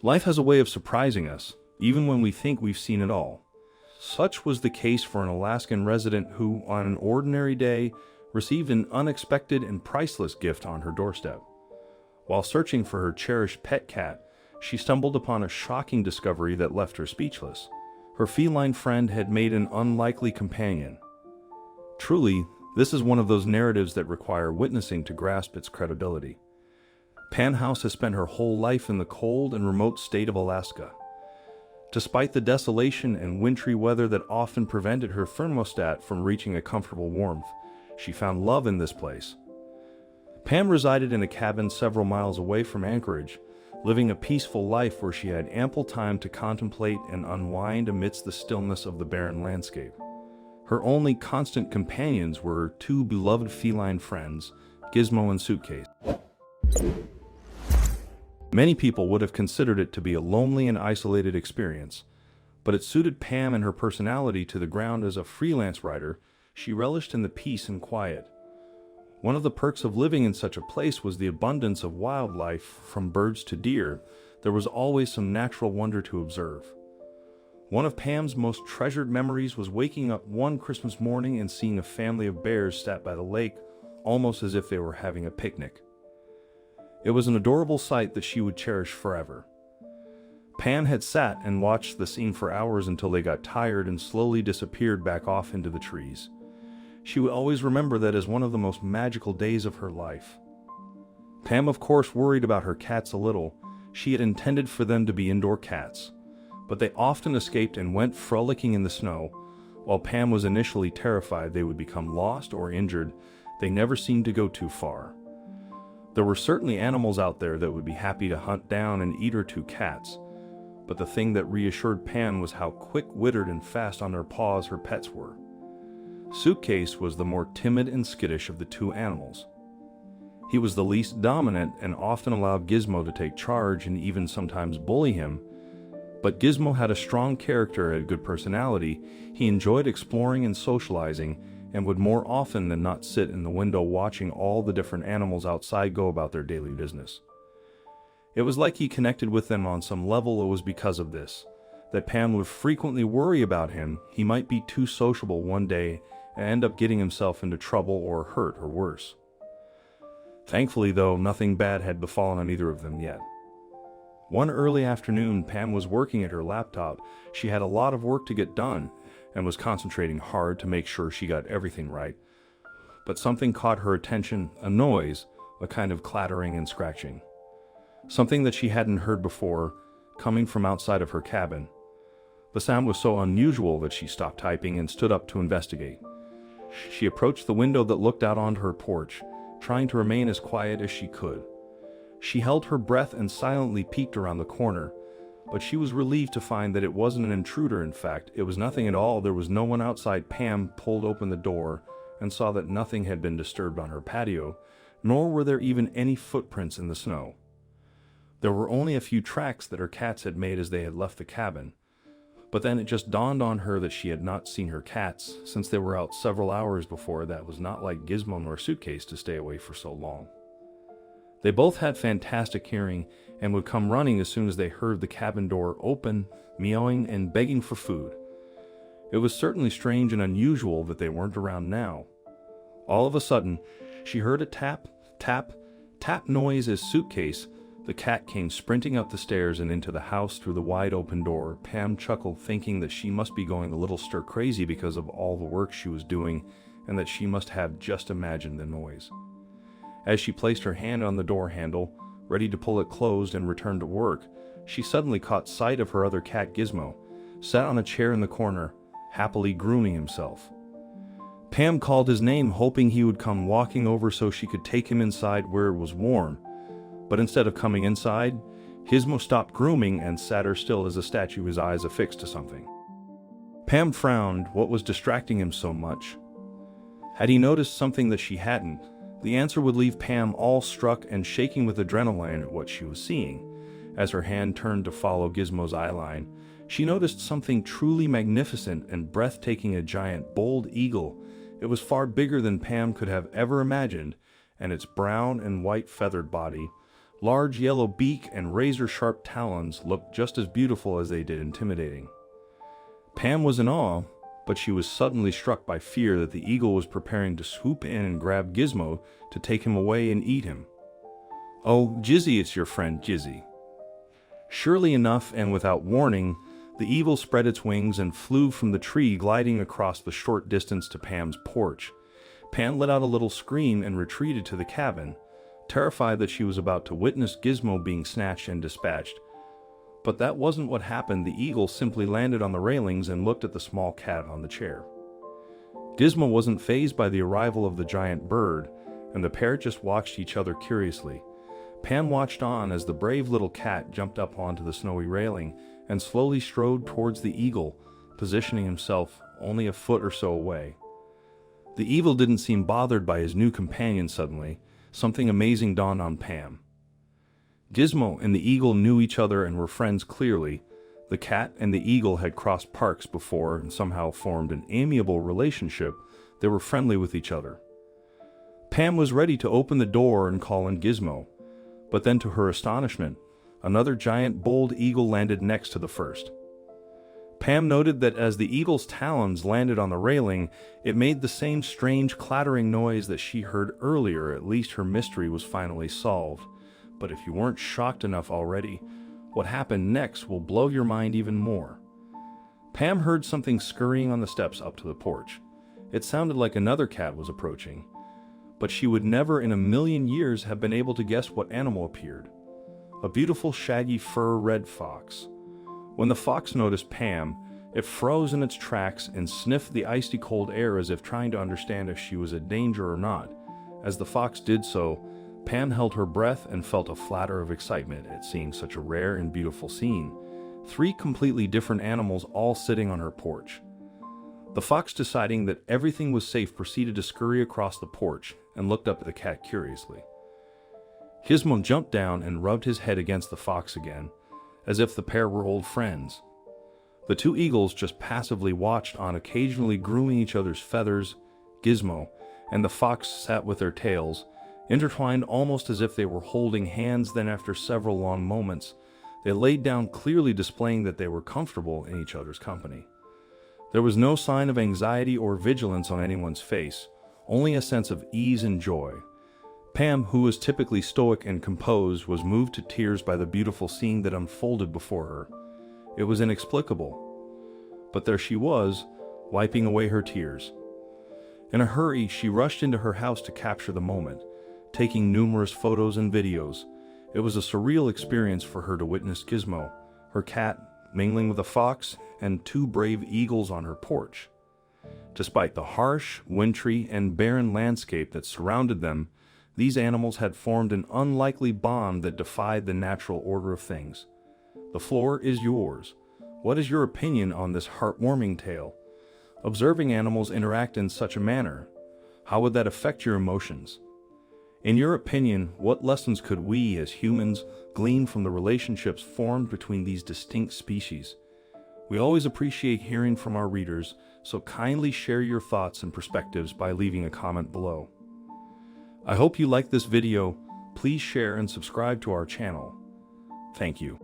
Life has a way of surprising us, even when we think we've seen it all. Such was the case for an Alaskan resident who, on an ordinary day, received an unexpected and priceless gift on her doorstep. While searching for her cherished pet cat, she stumbled upon a shocking discovery that left her speechless. Her feline friend had made an unlikely companion. Truly, this is one of those narratives that require witnessing to grasp its credibility. Pam House has spent her whole life in the cold and remote state of Alaska. Despite the desolation and wintry weather that often prevented her thermostat from reaching a comfortable warmth, she found love in this place. Pam resided in a cabin several miles away from Anchorage, living a peaceful life where she had ample time to contemplate and unwind amidst the stillness of the barren landscape. Her only constant companions were her two beloved feline friends, Gizmo and Suitcase. Many people would have considered it to be a lonely and isolated experience, but it suited Pam and her personality to the ground. As a freelance writer, she relished in the peace and quiet. One of the perks of living in such a place was the abundance of wildlife, from birds to deer. There was always some natural wonder to observe. One of Pam's most treasured memories was waking up one Christmas morning and seeing a family of bears sat by the lake, almost as if they were having a picnic. It was an adorable sight that she would cherish forever. Pam had sat and watched the scene for hours until they got tired and slowly disappeared back off into the trees. She would always remember that as one of the most magical days of her life. Pam, of course, worried about her cats a little. She had intended for them to be indoor cats, but they often escaped and went frolicking in the snow. While Pam was initially terrified they would become lost or injured, they never seemed to go too far. There were certainly animals out there that would be happy to hunt down and eat her two cats, but the thing that reassured Pam was how quick-witted and fast on their paws her pets were. Suitcase was the more timid and skittish of the two animals. He was the least dominant and often allowed Gizmo to take charge and even sometimes bully him. But Gizmo had a strong character and a good personality. He enjoyed exploring and socializing, and would more often than not sit in the window watching all the different animals outside go about their daily business. It was like he connected with them on some level. It was because of this that Pam would frequently worry about him. He might be too sociable one day and end up getting himself into trouble or hurt or worse. Thankfully, though, nothing bad had befallen on either of them yet. One early afternoon, Pam was working at her laptop. She had a lot of work to get done and was concentrating hard to make sure she got everything right. But something caught her attention, a noise, a kind of clattering and scratching. Something that she hadn't heard before, coming from outside of her cabin. The sound was so unusual that she stopped typing and stood up to investigate. She approached the window that looked out onto her porch, trying to remain as quiet as she could. She held her breath and silently peeked around the corner, but she was relieved to find that it wasn't an intruder. In fact, it was nothing at all. There was no one outside. Pam pulled open the door and saw that nothing had been disturbed on her patio, nor were there even any footprints in the snow. There were only a few tracks that her cats had made as they had left the cabin. But then it just dawned on her that she had not seen her cats since they were out several hours before. That was not like Gizmo nor Suitcase to stay away for so long. They both had fantastic hearing and would come running as soon as they heard the cabin door open, meowing and begging for food. It was certainly strange and unusual that they weren't around now. All of a sudden, she heard a tap, tap, tap noise as Suitcase, the cat, came sprinting up the stairs and into the house through the wide open door. Pam chuckled, thinking that she must be going a little stir crazy because of all the work she was doing and that she must have just imagined the noise. As she placed her hand on the door handle, ready to pull it closed and return to work, she suddenly caught sight of her other cat, Gizmo, sat on a chair in the corner, happily grooming himself. Pam called his name, hoping he would come walking over so she could take him inside where it was warm. But instead of coming inside, Gizmo stopped grooming and sat there still as a statue, his eyes affixed to something. Pam frowned. What was distracting him so much? Had he noticed something that she hadn't? The answer would leave Pam all struck and shaking with adrenaline at what she was seeing. As her hand turned to follow Gizmo's eyeline, she noticed something truly magnificent and breathtaking, a giant, bold eagle. It was far bigger than Pam could have ever imagined, and its brown and white feathered body, Large yellow beak and razor-sharp talons looked just as beautiful as they did intimidating. Pam was in awe, but she was suddenly struck by fear that the eagle was preparing to swoop in and grab Gizmo to take him away and eat him. "Oh, Jizzy, it's your friend, Jizzy." Surely enough, and without warning, the eagle spread its wings and flew from the tree, gliding across the short distance to Pam's porch. Pam let out a little scream and retreated to the cabin, terrified that she was about to witness Gizmo being snatched and dispatched. But that wasn't what happened. The eagle simply landed on the railings and looked at the small cat on the chair. Gizmo wasn't fazed by the arrival of the giant bird, and the pair just watched each other curiously. Pam watched on as the brave little cat jumped up onto the snowy railing and slowly strode towards the eagle, positioning himself only a foot or so away. The eagle didn't seem bothered by his new companion. Suddenly, something amazing dawned on Pam. Gizmo and the eagle knew each other and were friends clearly. The cat and the eagle had crossed parks before and somehow formed an amiable relationship. They were friendly with each other. Pam was ready to open the door and call in Gizmo, but then to her astonishment, another giant bold eagle landed next to the first. Pam noted that as the eagle's talons landed on the railing, it made the same strange clattering noise that she heard earlier. At least her mystery was finally solved. But if you weren't shocked enough already, what happened next will blow your mind even more. Pam heard something scurrying on the steps up to the porch. It sounded like another cat was approaching, but she would never in a million years have been able to guess what animal appeared. A beautiful shaggy fur red fox. When the fox noticed Pam, it froze in its tracks and sniffed the icy cold air as if trying to understand if she was a danger or not. As the fox did so, Pam held her breath and felt a flutter of excitement at seeing such a rare and beautiful scene. 3 completely different animals all sitting on her porch. The fox, deciding that everything was safe, proceeded to scurry across the porch and looked up at the cat curiously. Gizmo jumped down and rubbed his head against the fox again, as if the pair were old friends. The 2 eagles just passively watched on, occasionally grooming each other's feathers. Gizmo and the fox sat with their tails intertwined almost as if they were holding hands. Then, after several long moments, they laid down, clearly displaying that they were comfortable in each other's company. There was no sign of anxiety or vigilance on anyone's face, only a sense of ease and joy. Pam, who was typically stoic and composed, was moved to tears by the beautiful scene that unfolded before her. It was inexplicable, but there she was, wiping away her tears. In a hurry, she rushed into her house to capture the moment, taking numerous photos and videos. It was a surreal experience for her to witness Gizmo, her cat, mingling with a fox, and 2 brave eagles on her porch. Despite the harsh, wintry, and barren landscape that surrounded them, these animals had formed an unlikely bond that defied the natural order of things. The floor is yours. What is your opinion on this heartwarming tale? Observing animals interact in such a manner, how would that affect your emotions? In your opinion, what lessons could we as humans glean from the relationships formed between these distinct species? We always appreciate hearing from our readers, so kindly share your thoughts and perspectives by leaving a comment below. I hope you liked this video. Please share and subscribe to our channel. Thank you.